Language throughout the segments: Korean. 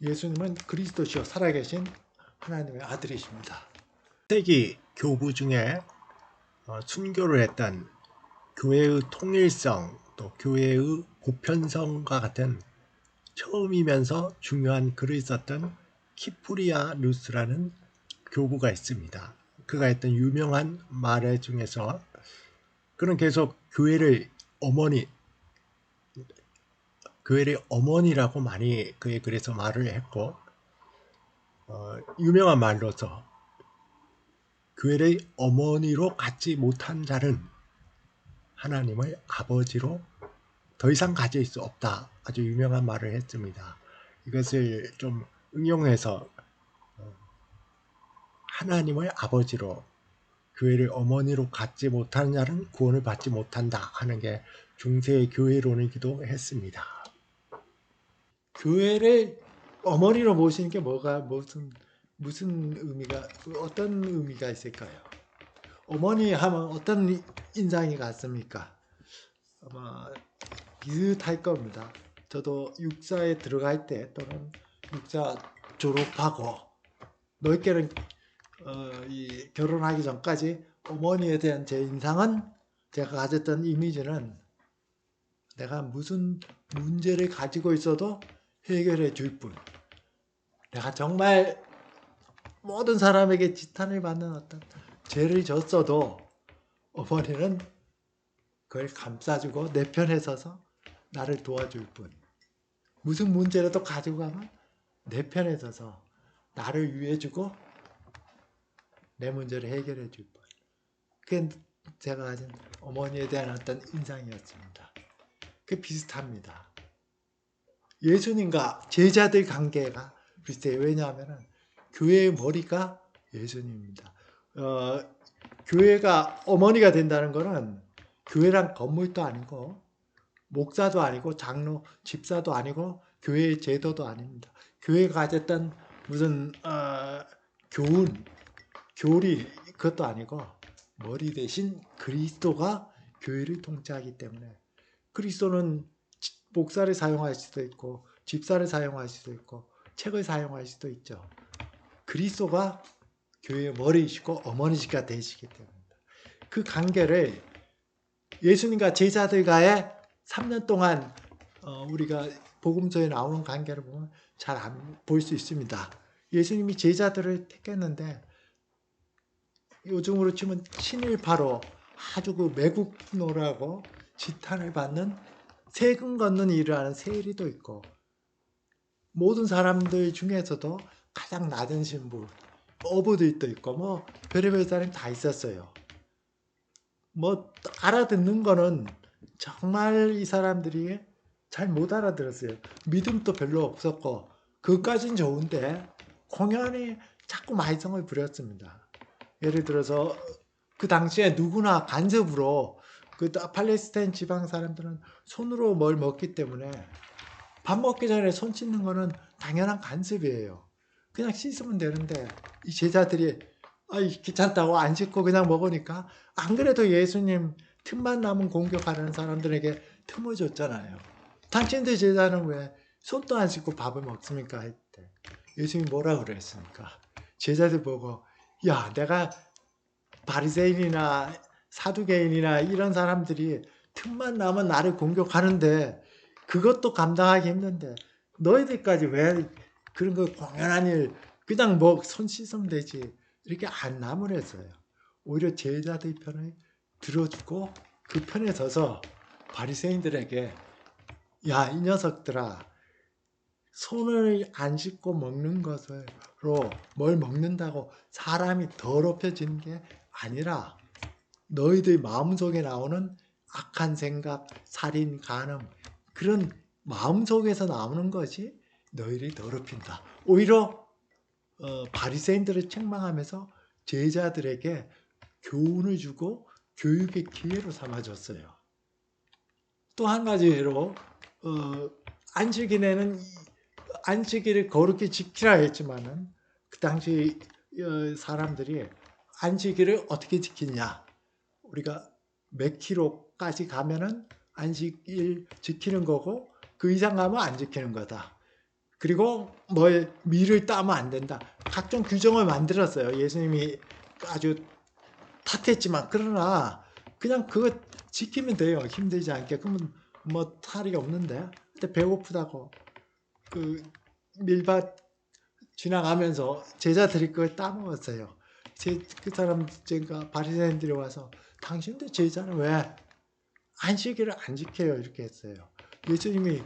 예수님은 그리스도시요 살아계신 하나님의 아들이십니다. 세기 교부 중에 순교를 했던 교회의 통일성 또 교회의 보편성과 같은 처음이면서 중요한 글을 썼던 키프리아누스라는 교부가 있습니다. 그가 했던 유명한 말 중에서 그는 계속 교회를 어머니라고 많이 그의 글에서 말을 했고 유명한 말로서 교회를 어머니로 갖지 못한 자는 하나님을 아버지로 더 이상 가질 수 없다. 아주 유명한 말을 했습니다. 이것을 좀 응용해서 하나님을 아버지로 교회를 어머니로 갖지 못하는 자는 구원을 받지 못한다 하는 게 중세의 교회론이기도 했습니다. 교회를 어머니로 모시는 게 무슨 의미가 어떤 의미가 있을까요? 어머니 하면 어떤 인상이 갔습니까? 아마 비슷할 겁니다. 저도 육사에 들어갈 때 또는 육사 졸업하고 넓게는 결혼하기 전까지 어머니에 대한 제 인상은 제가 가졌던 이미지는 내가 무슨 문제를 가지고 있어도 해결해 줄 뿐. 내가 정말 모든 사람에게 지탄을 받는 어떤 죄를 졌어도 어머니는 그걸 감싸주고 내 편에 서서 나를 도와줄 뿐. 무슨 문제라도 가지고 가면 내 편에 서서 나를 위해주고 내 문제를 해결해 줄 뿐. 그게 제가 가진 어머니에 대한 어떤 인상이었습니다. 그게 비슷합니다. 예수님과 제자들 관계가 비슷해요. 왜냐하면 교회의 머리가 예수님입니다. 교회가 어머니가 된다는 것은 교회란 건물도 아니고 목사도 아니고 장로, 집사도 아니고 교회의 제도도 아닙니다. 교회가 가졌던 무슨 교훈, 교리 그것도 아니고 머리 대신 그리스도가 교회를 통치하기 때문에 그리스도는 목사를 사용할 수도 있고 집사를 사용할 수도 있고 책을 사용할 수도 있죠. 그리스도가 교회의 머리이시고 어머니시가 되시기 때문입니다. 그 관계를 예수님과 제자들과의 3년 동안 우리가 복음서에 나오는 관계를 보면 잘 볼 수 있습니다. 예수님이 제자들을 택했는데 요즘으로 치면 친일파로 아주 그 매국노라고 지탄을 받는 세금 걷는 일을 하는 세리도 있고 모든 사람들 중에서도 가장 낮은 신분 어부들도 있고 뭐 별의별 사람이 다 있었어요. 뭐 알아듣는 거는 정말 이 사람들이 잘 못 알아들었어요. 믿음도 별로 없었고 그것까진 좋은데 공연히 자꾸 말썽을 부렸습니다. 예를 들어서 그 당시에 누구나 간섭으로 그 팔레스타인 지방 사람들은 손으로 뭘 먹기 때문에 밥 먹기 전에 손 씻는 거는 당연한 간섭이에요. 그냥 씻으면 되는데 이 제자들이 귀찮다고 안 씻고 그냥 먹으니까 안 그래도 예수님 틈만 나면 공격하는 사람들에게 틈을 줬잖아요. 당신들 제자는 왜 손도 안 씻고 밥을 먹습니까? 했대. 예수님이 뭐라 그랬습니까? 제자들 보고 야 내가 바리새인이나 사두개인이나 이런 사람들이 틈만 나면 나를 공격하는데 그것도 감당하기 힘든데 너희들까지 왜 그런 거 공연한 일 그냥 뭐 손 씻으면 되지 이렇게 안 나무랬어요. 오히려 제자들 편을 들어주고 그 편에 서서 바리새인들에게 야 이 녀석들아 손을 안 씻고 먹는 것으로 뭘 먹는다고 사람이 더럽혀지는 게 아니라 너희들 마음속에 나오는 악한 생각, 살인, 간음 그런 마음속에서 나오는 것이 너희를 더럽힌다. 오히려 바리새인들을 책망하면서 제자들에게 교훈을 주고 교육의 기회로 삼아줬어요. 또 한 가지 예로 안식일에는 안식일을 거룩히 지키라 했지만은 그 당시 사람들이 안식일을 어떻게 지키냐? 우리가 몇 킬로까지 가면은 안식일 지키는 거고 그 이상 가면 안 지키는 거다. 그리고 뭐 밀을 따면 안 된다. 각종 규정을 만들었어요. 예수님이 아주 탓했지만 그러나 그냥 그거 지키면 돼요. 힘들지 않게. 그러면 뭐 탈이 없는데. 근데 배고프다고 그 밀밭 지나가면서 제자들이 그걸 따먹었어요. 그 사람 제가 바리새인들이 와서 당신들 제자는 왜 안식일을 안 지켜요? 이렇게 했어요. 예수님이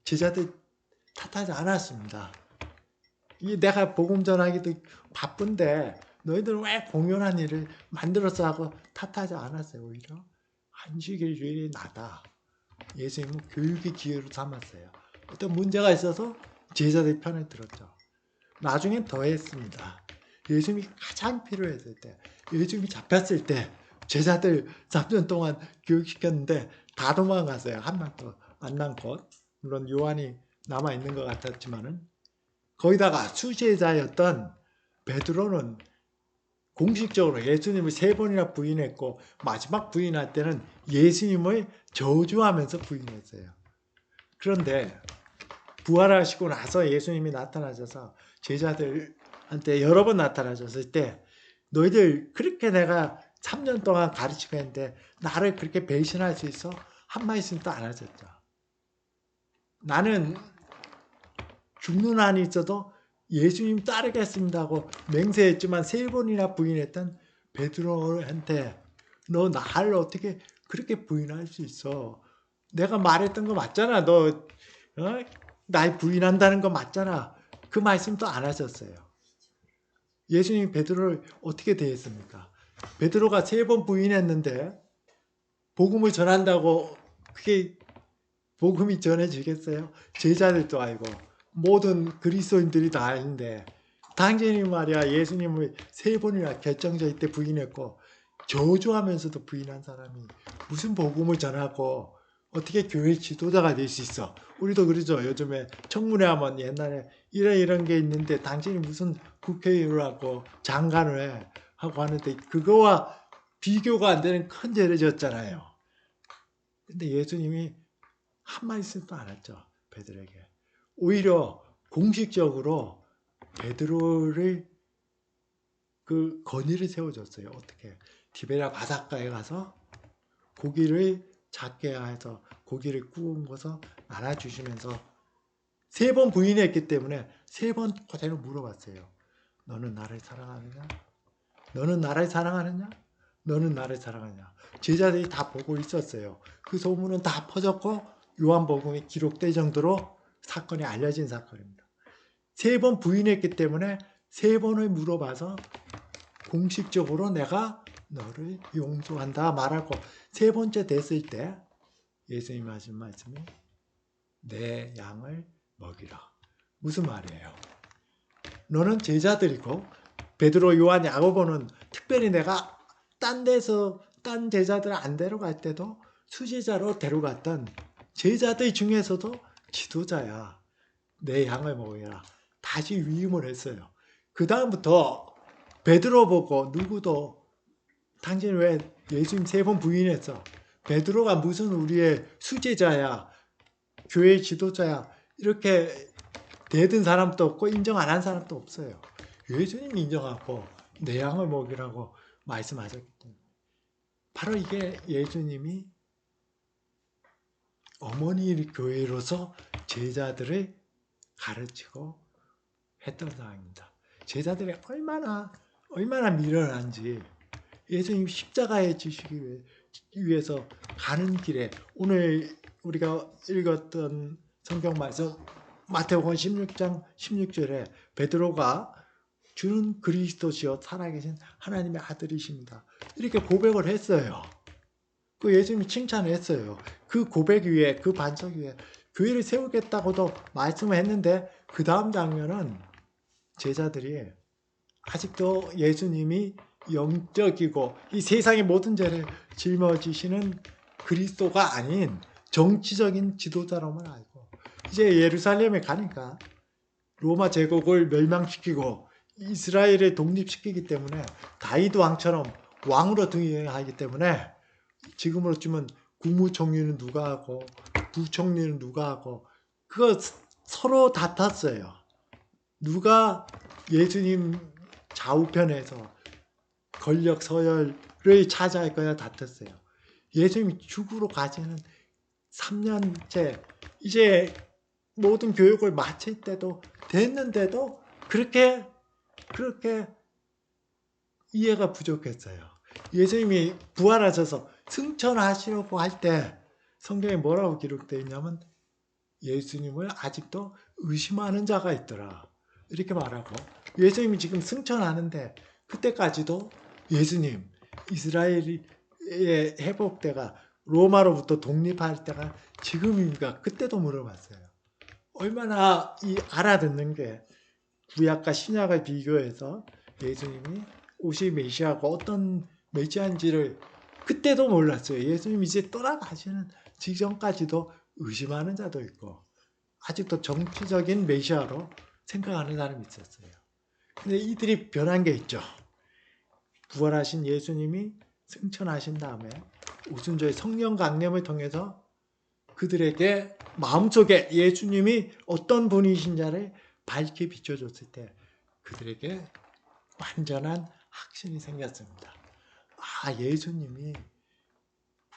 제자들 탓하지 않았습니다. 이 내가 복음 전하기도 바쁜데 너희들은 왜 공연한 일을 만들어서 하고 탓하지 않았어요. 오히려 안식일 주일이 나다. 예수님은 교육의 기회로 삼았어요. 어떤 문제가 있어서 제자들 편을 들었죠. 나중엔 더 했습니다. 예수님이 가장 필요했을 때, 예수님이 잡혔을 때 제자들 3년 동안 교육시켰는데 다 도망갔어요. 한 명도 안 남고. 물론 요한이 남아있는 것 같았지만은 거기다가 수제자였던 베드로는 공식적으로 예수님을 3번이나 부인했고 마지막 부인할 때는 예수님을 저주하면서 부인했어요. 그런데 부활하시고 나서 예수님이 나타나셔서 제자들한테 여러 번 나타나셨을 때 너희들 그렇게 내가 3년 동안 가르치고 했는데 나를 그렇게 배신할 수 있어? 한 말씀도 안 하셨죠. 나는 죽는 한이 있어도 예수님 따르겠습니다 하고 맹세했지만 3번이나 부인했던 베드로한테 너 나를 어떻게 그렇게 부인할 수 있어? 내가 말했던 거 맞잖아. 너 날 부인한다는 거 맞잖아. 그 말씀도 안 하셨어요. 예수님이 베드로를 어떻게 대했습니까? 베드로가 3번 부인했는데 복음을 전한다고 그게 복음이 전해지겠어요? 제자들도 알고 모든 그리스도인들이 다 아는데 당신이 말이야 예수님을 3번이나 결정적일 때 부인했고 저주하면서도 부인한 사람이 무슨 복음을 전하고 어떻게 교회 지도자가 될 수 있어? 우리도 그러죠. 요즘에 청문회 하면 옛날에 이런 게 있는데 당신이 무슨 국회의원하고 장관을 해 하고 하는데 그거와 비교가 안 되는 큰 죄를 졌잖아요. 근데 예수님이 한 말씀도 안 했죠. 베드로에게. 오히려 공식적으로 베드로를 그 건의를 세워줬어요. 어떻게? 디베랴 바닷가에 가서 고기를 작게 해서 고기를 구운 것을 나눠주시면서 3번 부인했기 때문에 3번 그대로 물어봤어요. 너는 나를 사랑하느냐? 너는 나를 사랑하느냐? 너는 나를 사랑하느냐? 제자들이 다 보고 있었어요. 그 소문은 다 퍼졌고 요한복음에 기록될 정도로 사건이 알려진 사건입니다. 3번 부인했기 때문에 3번을 물어봐서 공식적으로 내가 너를 용서한다 말하고 3번째 됐을 때 예수님이 하신 말씀이 내 양을 먹이라. 무슨 말이에요? 너는 제자들이고 베드로, 요한, 야고보는 특별히 내가 딴 데서 딴 제자들 안 데려갈 때도 수제자로 데려갔던 제자들 중에서도 지도자야. 내 양을 먹이라. 다시 위임을 했어요. 그 다음부터 베드로 보고 누구도 당신 왜 예수님 3번 부인했어? 베드로가 무슨 우리의 수제자야, 교회의 지도자야 이렇게 대든 사람도 없고 인정 안 한 사람도 없어요. 예수님이 인정하고 내 양을 먹이라고 말씀하셨기 때문에 바로 이게 예수님이 어머니 교회로서 제자들을 가르치고 했던 상황입니다. 제자들이 얼마나 미련한지 예수님 십자가에 지시기 위해서 가는 길에 오늘 우리가 읽었던 성경 말씀 마태복음 16장 16절에 베드로가 주는 그리스도시요 살아계신 하나님의 아들이십니다. 이렇게 고백을 했어요. 그 예수님이 칭찬했어요. 그 고백 위에 그 반석 위에 교회를 세우겠다고도 말씀을 했는데 그 다음 장면은 제자들이 아직도 예수님이 영적이고 이 세상의 모든 죄를 짊어지시는 그리스도가 아닌 정치적인 지도자로만 알고 이제 예루살렘에 가니까 로마 제국을 멸망시키고 이스라엘을 독립시키기 때문에 다윗 왕처럼 왕으로 등용하기 때문에 지금으로 치면 국무총리는 누가 하고 부총리는 누가 하고 그거 서로 다퉜어요. 누가 예수님 좌우편에서 권력 서열을 차지할 거냐 다퉜어요. 예수님이 죽으러 가시는 3년째 이제 모든 교육을 마칠 때도 됐는데도 그렇게 이해가 부족했어요. 예수님이 부활하셔서 승천하시려고 할 때 성경에 뭐라고 기록되어 있냐면 예수님을 아직도 의심하는 자가 있더라. 이렇게 말하고 예수님이 지금 승천하는데 그때까지도 예수님 이스라엘의 회복때가 로마로부터 독립할 때가 지금입니까? 그때도 물어봤어요. 얼마나 이 알아듣는 게 구약과 신약을 비교해서 예수님이 오실 메시아가 어떤 메시아인지를 그때도 몰랐어요. 예수님 이제 떠나가시는 직전까지도 의심하는 자도 있고 아직도 정치적인 메시아로 생각하는 사람이 있었어요. 근데 이들이 변한 게 있죠. 부활하신 예수님이 승천하신 다음에 오순절 성령 강림을 통해서 그들에게 마음속에 예수님이 어떤 분이신지를 밝히 비춰줬을 때 그들에게 완전한 확신이 생겼습니다. 아, 예수님이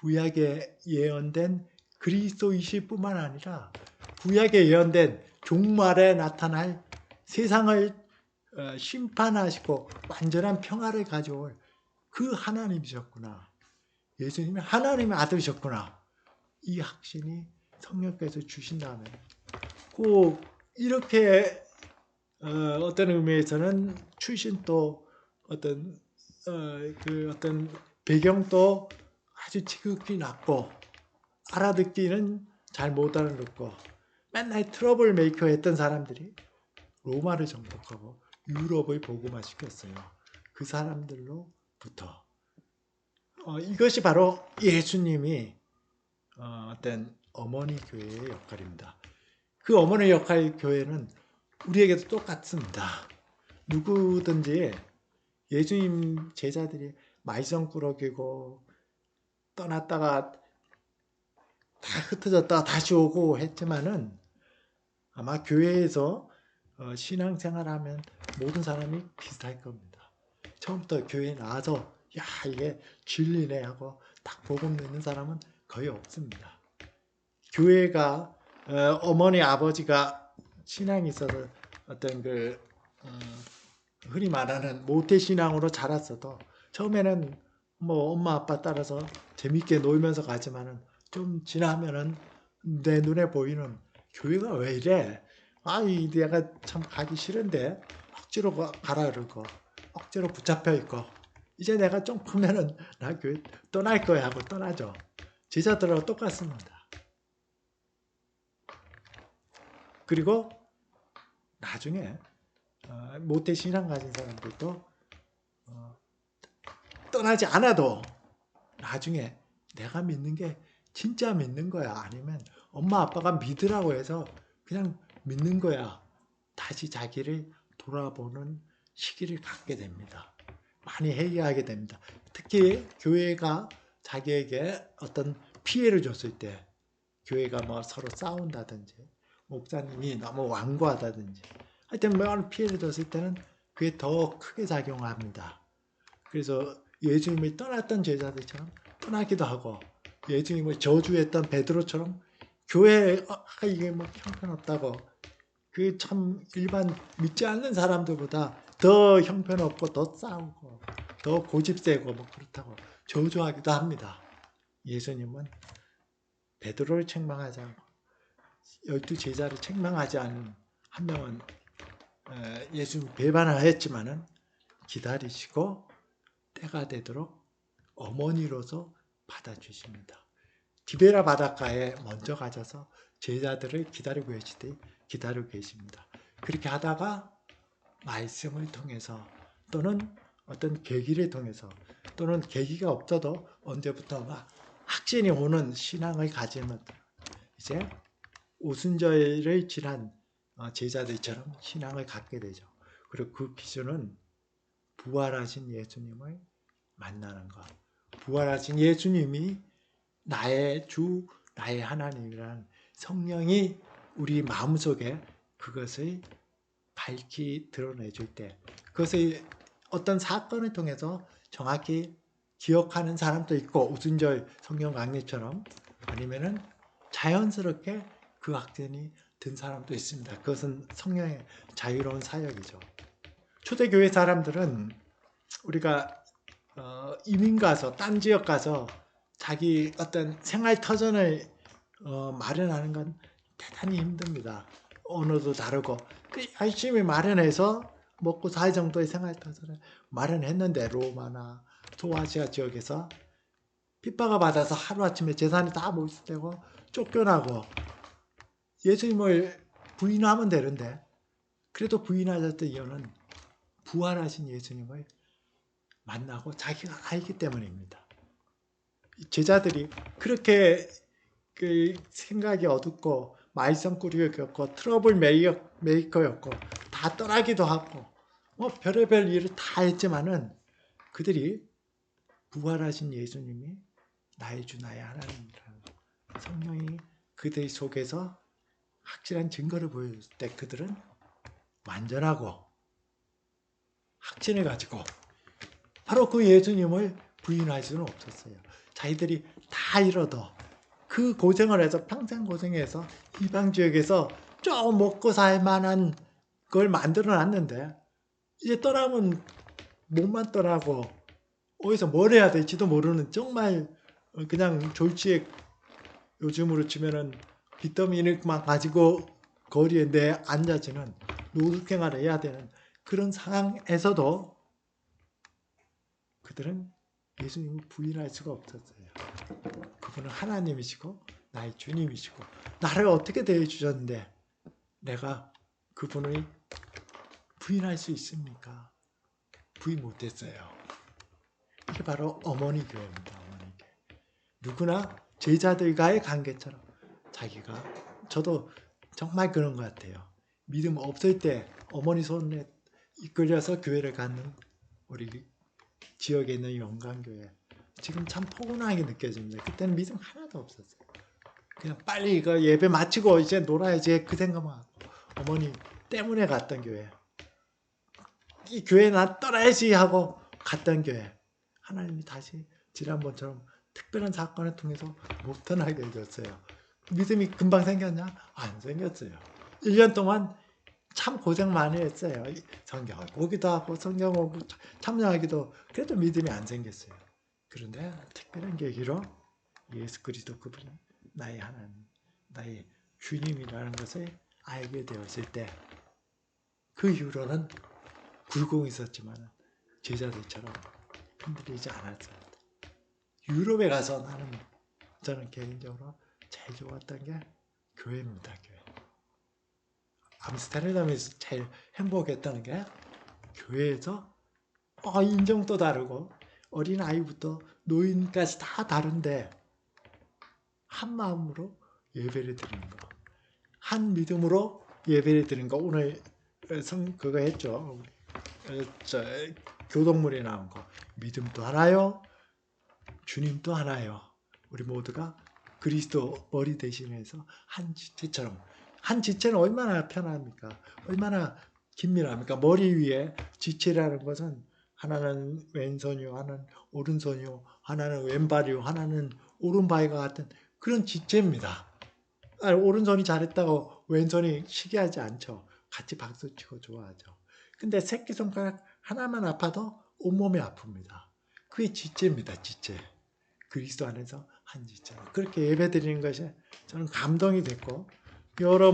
구약에 예언된 그리스도이실 뿐만 아니라 구약에 예언된 종말에 나타날 세상을 심판하시고 완전한 평화를 가져올 그 하나님이셨구나. 예수님이 하나님의 아들이셨구나. 이 확신이 성령께서 주신 다음에 꼭 이렇게 어떤 의미에서는 출신도 어떤 배경도 아주 지극히 낮고 알아듣기는 잘 못 알아듣고 맨날 트러블 메이커 했던 사람들이 로마를 정복하고 유럽을 복음화시켰어요. 그 사람들로부터 이것이 바로 예수님이 어떤 어머니 교회의 역할입니다. 그 어머니 역할 교회는 우리에게도 똑같습니다. 누구든지 예수님 제자들이 말썽꾸러기고 떠났다가 다 흩어졌다가 다시 오고 했지만은 아마 교회에서 신앙생활하면 모든 사람이 비슷할 겁니다. 처음부터 교회에 나와서 야 이게 진리네 하고 딱 복음 듣는 사람은 거의 없습니다. 교회가 어머니 아버지가 신앙이 있어서 어떤 흔히 말하는 모태 신앙으로 자랐어도 처음에는 뭐 엄마 아빠 따라서 재밌게 놀면서 가지만은 좀 지나면은 내 눈에 보이는 교회가 왜 이래? 아이 내가 참 가기 싫은데 억지로 가라 그러고 억지로 붙잡혀 있고 이제 내가 좀 크면은 나 교회 떠날 거야 하고 떠나죠. 제자들하고 똑같습니다. 그리고 나중에 모태 신앙 가진 사람들도 떠나지 않아도 나중에 내가 믿는 게 진짜 믿는 거야 아니면 엄마 아빠가 믿으라고 해서 그냥 믿는 거야 다시 자기를 돌아보는 시기를 갖게 됩니다. 많이 회개하게 됩니다. 특히 교회가 자기에게 어떤 피해를 줬을 때 교회가 뭐 서로 싸운다든지 목사님이 너무 완고하다든지 하여튼 뭐 피해를 줬을 때는 그게 더 크게 작용합니다. 그래서 예수님을 떠났던 제자들처럼 떠나기도 하고 예수님을 저주했던 베드로처럼 교회가 이게 뭐 형편없다고 그 참 일반 믿지 않는 사람들보다 더 형편없고 더 싸우고 더 고집세고 뭐 그렇다고 저주하기도 합니다. 예수님은 베드로를 책망하지 않고 12 제자를 책망하지 않은 한 명은 예수님 배반하였지만은 기다리시고 때가 되도록 어머니로서 받아주십니다. 디베라 바닷가에 먼저 가셔서 제자들을 기다리고 계십니다. 그렇게 하다가 말씀을 통해서 또는 어떤 계기를 통해서 또는 계기가 없어도 언제부턴가 확신이 오는 신앙을 가지면 이제 오순절을 지난 제자들처럼 신앙을 갖게 되죠. 그리고 그 기준은 부활하신 예수님을 만나는 것. 부활하신 예수님이 나의 주, 나의 하나님이라는 성령이 우리 마음속에 그것을 밝히 드러내줄 때, 그것을 어떤 사건을 통해서 정확히 기억하는 사람도 있고, 오순절 성경 강의처럼, 아니면은 자연스럽게 그 확신이 든 사람도 있습니다. 그것은 성령의 자유로운 사역이죠. 초대교회 사람들은 우리가 이민 가서 딴 지역 가서 자기 어떤 생활 터전을 마련하는 건 대단히 힘듭니다. 언어도 다르고 열심히 마련해서 먹고 살 정도의 생활 터전을 마련했는데, 로마나 소아시아 지역에서 핍박을 받아서 하루아침에 재산이 다 몰수되고 쫓겨나고, 예수님을 부인하면 되는데 그래도 부인하셨던 이유는 부활하신 예수님을 만나고 자기가 알기 때문입니다. 제자들이 그렇게 그 생각이 어둡고 말썽꾸리였고 트러블 메이커였고 다 떠나기도 하고 뭐 별의별 일을 다 했지만은, 그들이 부활하신 예수님이 나의 주 나의 하나님이라는 성령이 그들 속에서 확실한 증거를 보여줄 때 그들은 완전하고 확신을 가지고 바로 그 예수님을 부인할 수는 없었어요. 자기들이 다 잃어도 그 고생을 해서 평생 고생해서 이방 지역에서 좀 먹고 살 만한 걸 만들어 놨는데, 이제 떠나면 몸만 떠나고 어디서 뭘 해야 될지도 모르는, 정말 그냥 졸지에 요즘으로 치면은 빚더미만 가지고 거리에 내 앉아지는 노숙생활을 해야 되는 그런 상황에서도 그들은 예수님을 부인할 수가 없었어요. 그분은 하나님이시고 나의 주님이시고 나를 어떻게 대해주셨는데 내가 그분을 부인할 수 있습니까? 부인 못했어요. 이게 바로 어머니 교회입니다. 어머니 교회. 누구나 제자들과의 관계처럼 자기가, 저도 정말 그런 것 같아요. 믿음 없을 때 어머니 손에 이끌려서 교회를 가는 우리 지역에 있는 영광교회, 지금 참 포근하게 느껴집니다. 그때는 믿음 하나도 없었어요. 그냥 빨리 이거 예배 마치고 이제 놀아야지 그 생각만 하고, 어머니 때문에 갔던 교회, 이 교회 나 떠나야지 하고 갔던 교회, 하나님이 다시 지난번처럼 특별한 사건을 통해서 못 떠나게 해줬어요. 믿음이 금방 생겼냐? 안 생겼어요. 1년 동안 참 고생 많이 했어요. 성경을 보기도 하고 성경 공부 참여하기도, 그래도 믿음이 안 생겼어요. 그런데 특별한 계기로 예수 그리스도 그분이 나의 하나님, 나의 주님이라는 것을 알게 되었을 때, 그 이후로는 굴곡이 있었지만 제자들처럼 흔들리지 않았어요. 유럽에 가서 저는 개인적으로 제일 좋았던 게 교회입니다. 교회. 암스테르담에서 제일 행복했다는 게 교회에서 인종도 다르고 어린 아이부터 노인까지 다 다른데 한 마음으로 예배를 드리는 거, 한 믿음으로 예배를 드리는 거. 오늘 그거 했죠. 교동문에 나온 거, 믿음도 하나요, 주님도 하나요. 우리 모두가 그리스도 머리 대신해서 한 지체처럼. 한 지체는 얼마나 편합니까? 얼마나 긴밀합니까? 머리 위에 지체라는 것은 하나는 왼손이요, 하나는 오른손이요, 하나는 왼발이요, 하나는 오른발과 같은 그런 지체입니다. 오른손이 잘했다고 왼손이 시기하지 않죠. 같이 박수치고 좋아하죠. 근데 새끼손가락 하나만 아파도 온몸이 아픕니다. 그게 지체입니다. 지체. 그리스도 안에서 한 지체. 그렇게 예배드리는 것이 저는 감동이 됐고, 여러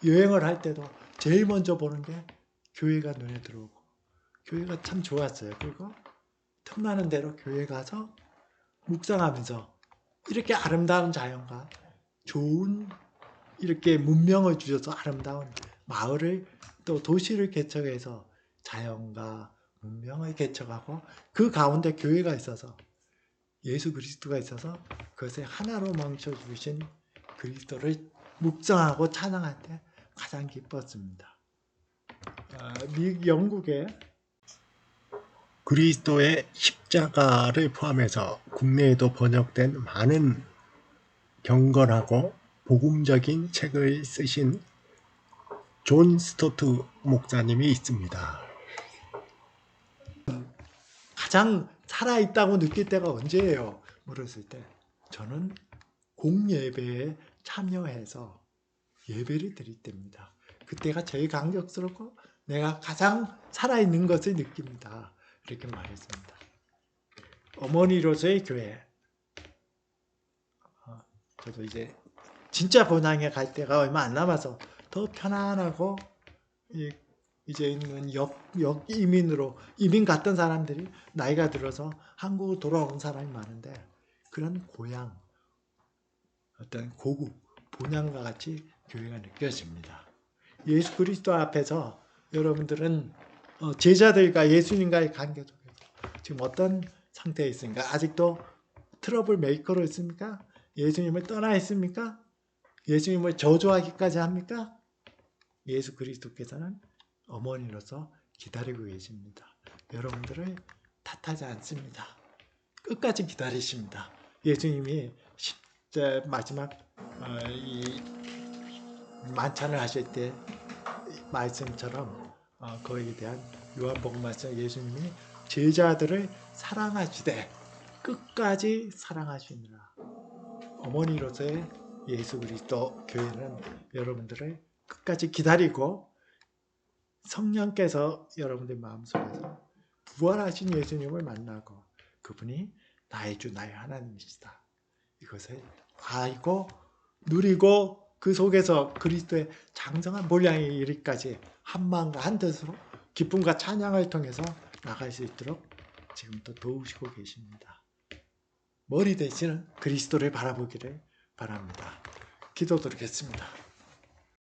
여행을 할 때도 제일 먼저 보는 게 교회가 눈에 들어오고, 교회가 참 좋았어요. 그리고 틈나는 대로 교회 가서 묵상하면서 이렇게 아름다운 자연과 좋은 이렇게 문명을 주셔서 아름다운 마을을, 또 도시를 개척해서 자연과 문명을 개척하고 그 가운데 교회가 있어서, 예수 그리스도가 있어서 그것을 하나로 멈춰주신 그리스도를 묵상하고 찬양할 때 가장 기뻤습니다. 영국에 그리스도의 십자가를 포함해서 국내에도 번역된 많은 경건하고 복음적인 책을 쓰신 존 스토트 목사님이 있습니다. 가장 살아있다고 느낄 때가 언제예요? 물었을 때 저는 공예배에 참여해서 예배를 드릴 때입니다. 그때가 제일 감격스럽고 내가 가장 살아있는 것을 느낍니다. 이렇게 말했습니다. 어머니로서의 교회. 저도 이제 진짜 본향에 갈 때가 얼마 안 남아서 더 편안하고 이제 있는 이민 갔던 사람들이 나이가 들어서 한국으로 돌아온 사람이 많은데 그런 고향, 어떤 고국, 본향과 같이 교회가 느껴집니다. 예수 그리스도 앞에서 여러분들은 제자들과 예수님과의 관계 속에서 지금 어떤 상태에 있습니까? 아직도 트러블 메이커로 있습니까? 예수님을 떠나 있습니까? 예수님을 저주하기까지 합니까? 예수 그리스도께서는 어머니로서 기다리고 계십니다. 여러분들을 탓하지 않습니다. 끝까지 기다리십니다. 예수님이 마지막 이 만찬을 하실 때 말씀처럼 거기에 대한 요한복음 말씀 예수님이 제자들을 사랑하시되 끝까지 사랑하시느라 어머니로서의 예수 그리스도 교회는 여러분들을 끝까지 기다리고 성령께서 여러분들 마음속에서 부활하신 예수님을 만나고 그분이 나의 주 나의 하나님이시다. 이것을 알고 누리고 그 속에서 그리스도의 장성한 본향에 이르기까지 한 마음과 한 뜻으로 기쁨과 찬양을 통해서 나갈 수 있도록 지금도 도우시고 계십니다. 머리 대신은 그리스도를 바라보기를 바랍니다. 기도드리겠습니다.